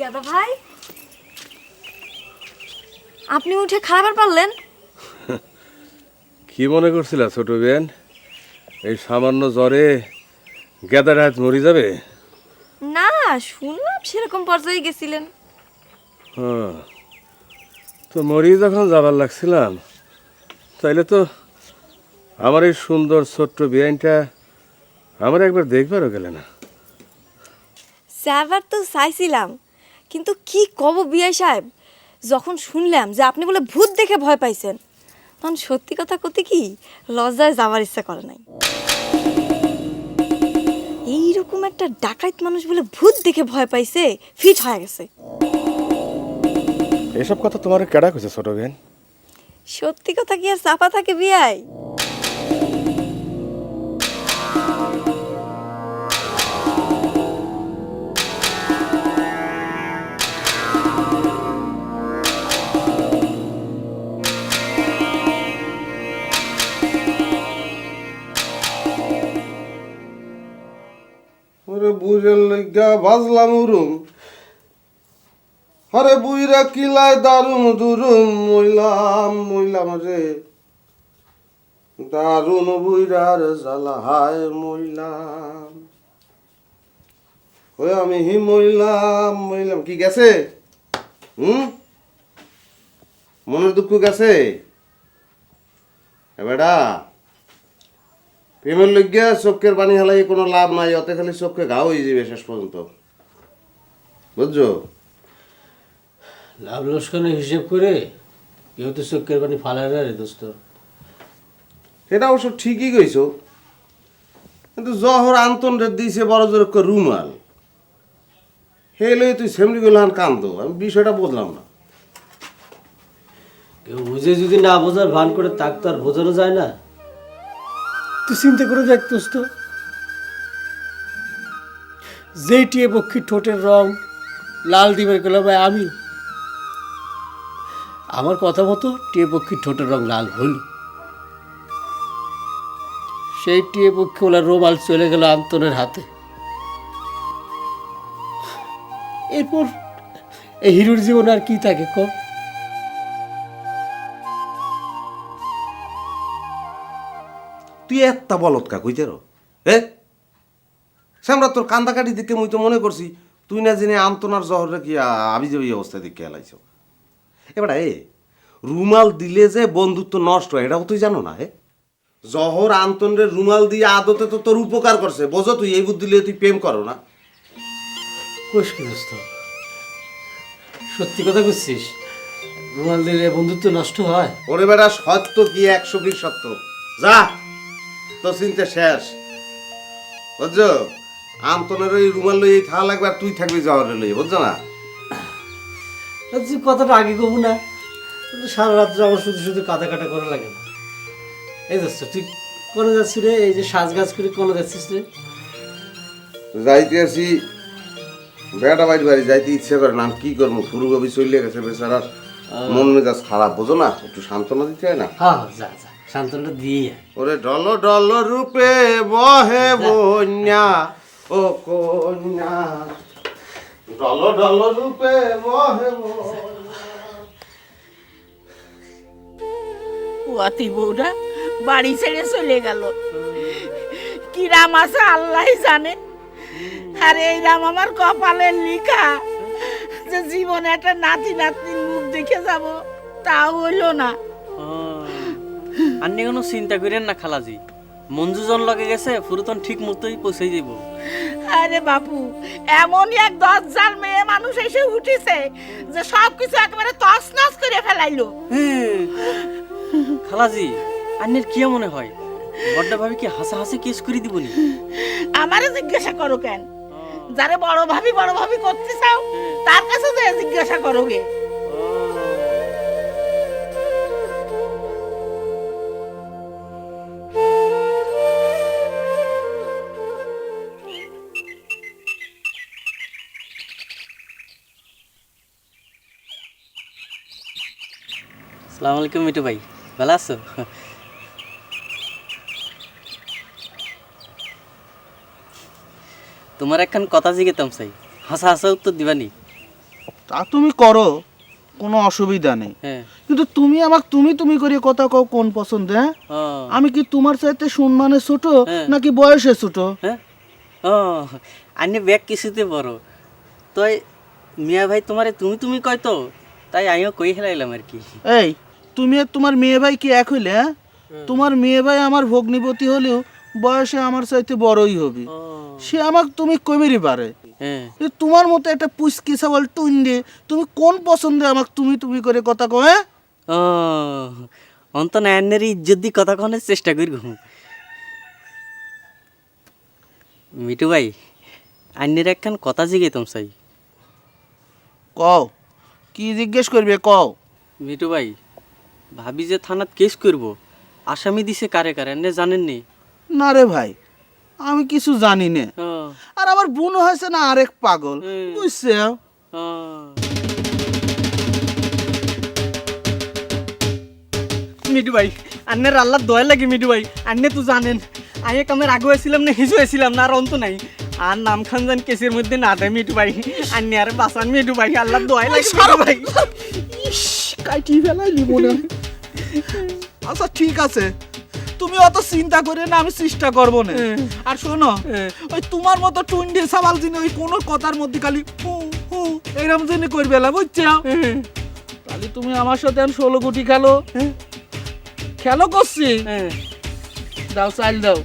গেদা ভাই, আপনি উঠে খাবার পারলেন? কি মনে করছিল ছোট বেন, এই সামান্য জ্বরে গেদার হাত মরে যাবে? না, শুনলাম সেরকম পর্যায়ে গেছিলেন। হ্যাঁ, তো মরি যখন যাবার লাগছিলাম, তাইলে তো আমার এই সুন্দর ছোট্ট বিয়ানটা আমার একবার দেখবারও গেলে না। স্যাবার তো চাইছিলাম, কিন্তু কি কব বিআই সাহেব, যখন শুনলাম যে আপনি বলে ভূত দেখে ভয় পাইছেন, তখন সত্যি কথা কতে কি লজ্জায় যাওয়ার ইচ্ছা করে নাই। এইরকম একটা ডাকাইত মানুষ বলে ভূত দেখে ভয় পাইছে, ফিট হয়ে গেছে। এসব কথা তোমার কেডা কইছে ছোট বেন? সত্যি কথা কি আর চাপা থাকে বিআই? ওরে বুইরের লইগা বাজলাম উরুম, আরে বুইরা কিলায় দারুম দুরুম, মইলাম রে দারুন বুইরার জ্বালা হায় মইলাম। ওই আমি মইলাম কি গেছে? মনের দুঃখ গেছে? বেটা, প্রেমের লইগা চোখের পানি হালাই কোনো লাভ নাই, অতে খালি চোখে ঘা হয়ে যাবে শেষ পর্যন্ত, বুঝছো? লাভ লোকসানের হিসেব করে কেউ তো চোখের পানি ফালায় না রে দোস্ত। এটা অবশ্য ঠিকই কইছো, কিন্তু জহর আন্তন রে দিছে বড় জোর একটা রুমাল, হে লই তুই সেমরি গুলান কান্দো, আমি বিষয়টা বুঝলাম না। কেউ বুঝে যদি না বোঝার ভান করে তাক তো আর বোঝানো যায় না। তুই চিন্তা করে দেখ দোস্ত, যেই টিয়ে পক্ষীর ঠোঁটের রং লাল দিবের গেল ভাই আমি, আমার কথা মতো টিয়ে পক্ষীর ঠোঁটের রং লাল হল, সেই টিয়ে পক্ষী ওলা রোমাল চলে গেল আন্তনের হাতে। এরপর এই হিরোর জীবন আর কি থাকে ক? তুই একটা বলৎকা কইতে রো আমরা তোর কান্দাকাটি দিকে মুই তো মনে করছি তুই না জেনে আন্তনার জহরে কি আবি যাবি অবস্থা দিকে এলাইছ। এবার রুমাল দিলে যে বন্ধুত্ব নষ্ট হয় এটাও তুই জানো না? জহর আন্তনের রুমাল দিয়ে আদতে তো তোর উপকার করছে, বোঝো? তুই এই বুদ্ধি দিলে তুই প্রেম করো না? কোষ কি দোস্ত, সত্যি কথা বুঝছিস? রুমাল দিলে বন্ধুত্ব নষ্ট হয়? ওরে বেটা, সত্য কি 120 সত্য। যা, তোর চিন্তা শেষ, বুঝছো? আন্তনের ওই রুমাল লই থাকা লাগবে আর তুই থাকবি জহরে লই, বুঝছো না? তুই কথাটা আগে কব না, সারা রাত্রে আমার শুধু শুধু কাটা কাটা করা লাগে না। এই দোস্ত তুই কোনে যাচ্ছিস রে? এই যে সাজ গাছ করে কোনে যাচ্ছিস রে? যাইতে আসি বেটা বাড়ি যাইতে ইচ্ছে করে না, কি করবো? ফুরুগবি চলে গেছে বেচারার, মন মেজাজ খারাপ, বোঝো না? একটু সান্ত্বনা দিতে হয় না? হ্যাঁ যা যা, সান্ত্বনা দিয়ে আয়। ওরে ডল ডল রূপে বহে বন্যা, ও কন্যা ডল ডল রূপে বহে পুয়াতি বউরা বাড়ি ছেড়ে চলে গেল। কি রাম আছে আল্লাহ জানে। আর এই রাম আমার কপালের লিখা, যে জীবনে একটা নাতি নাতনির মুখ দেখে যাব, তাও হইল না। আপনি কোনো চিন্তা করেন না খালাজি, মঞ্জুজন লগে গেছে ফুরুতন ঠিক মতোই পৌঁছে যাব। আরে বাপু, এমনই এক দজ্জাল মেয়ে মানুষ এসে উঠেছে যে সবকিছু একেবারে তছনছ করে ফেলাইলো। খালাজি, আন্নের কি মনে হয় বড়টা ভাবি কি হাসাহাসি কেস করে দিবনি? আমারে জিজ্ঞাসা করো কেন? যারে বড় ভাবি করতে চাও তার কাছে যে জিজ্ঞাসা করো গে। আসসালামু আলাইকুম মিটু ভাই, ভালো আছো? তোমার একখান কথা জিজ্ঞেতাম চাই, হাসা হাসা উত্তর দিবানি। তা তুমি করো, কোনো অসুবিধা নেই, হ্যাঁ কিন্তু তুমি আমাকে তুমি তুমি করে কথা কও কোন পছন্দ, হ্যাঁ? ও আমি কি তোমার চাইতে সম্মানে ছোট হ্যাঁ। নাকি বয়সে ছোট? হ্যাঁ ও আন্নে ব্যাগ কিছুতে বড় তাই মিয়া ভাই তোমারে তুমি তুমি কয় তো তাই আমিও কই হেলাইলাম আর কি। এই তুমি আর তোমার মেয়ে ভাই কি এক হইলে, হ্যাঁ? তোমার মেয়ে ভাই আমার ভগ্নিপতি হলেও বয়সে আমার চাইতে বড়ই হবে, ও সে আমাকে তুমি কইবেরই পারে। হ্যাঁ এ তোমার মতো একটা পুচকি ছাগল টুন্ডে তুমি কোন পছন্দে আমাকে তুমি তুমি করে কথা কও, হ্যাঁ? ও অন্ত না আন্নের ইজ্জত দি কথা কনের চেষ্টা করি গো। মিটু ভাই আন্নের একখান কথা জিগেতাম চাই। কও, কি জিজ্ঞেস করবে কও। মিটু ভাই ভাবি যে থানাত কেস করব, আসামি দিছে কারে কারে আন্নে জানেন নি? না রে ভাই, আমি কিছু জানি না, ও আর আমার বোন হয়েছে না আরেক পাগল, হুম। বুঝছে? ও মিঠু ভাই আন্নের আল্লাহ দয়া লাগে মিঠু ভাই, আন্নে তো জানেন আমি কামের আগে হয়েছিলাম না হিজু হয়েছিলাম না, আর অন্ত নাই আর নাম খান জান কেসের মধ্যে না দেয় মিঠু ভাই, আন্নে আর বাঁচান মিঠু ভাই, আল্লাহ দয়া লাগে মিঠু ভাই। কাটি ফেলাইলি মনে হয়। আচ্ছা ঠিক আছে, তুমি অত চিন্তা করে না, আমি চেষ্টা করবো না। আর শোনো, ওই তোমার মতো টুন্ডি সাবাল জিনে ওই কোনো কথার মধ্যে খালি হু হু এরকম জিনে করবে না, বুঝছো? তাহলে তুমি আমার সাথে 16 কোটি খেলো, খেলো করছি, হ্যাঁ দাও চাল দাও।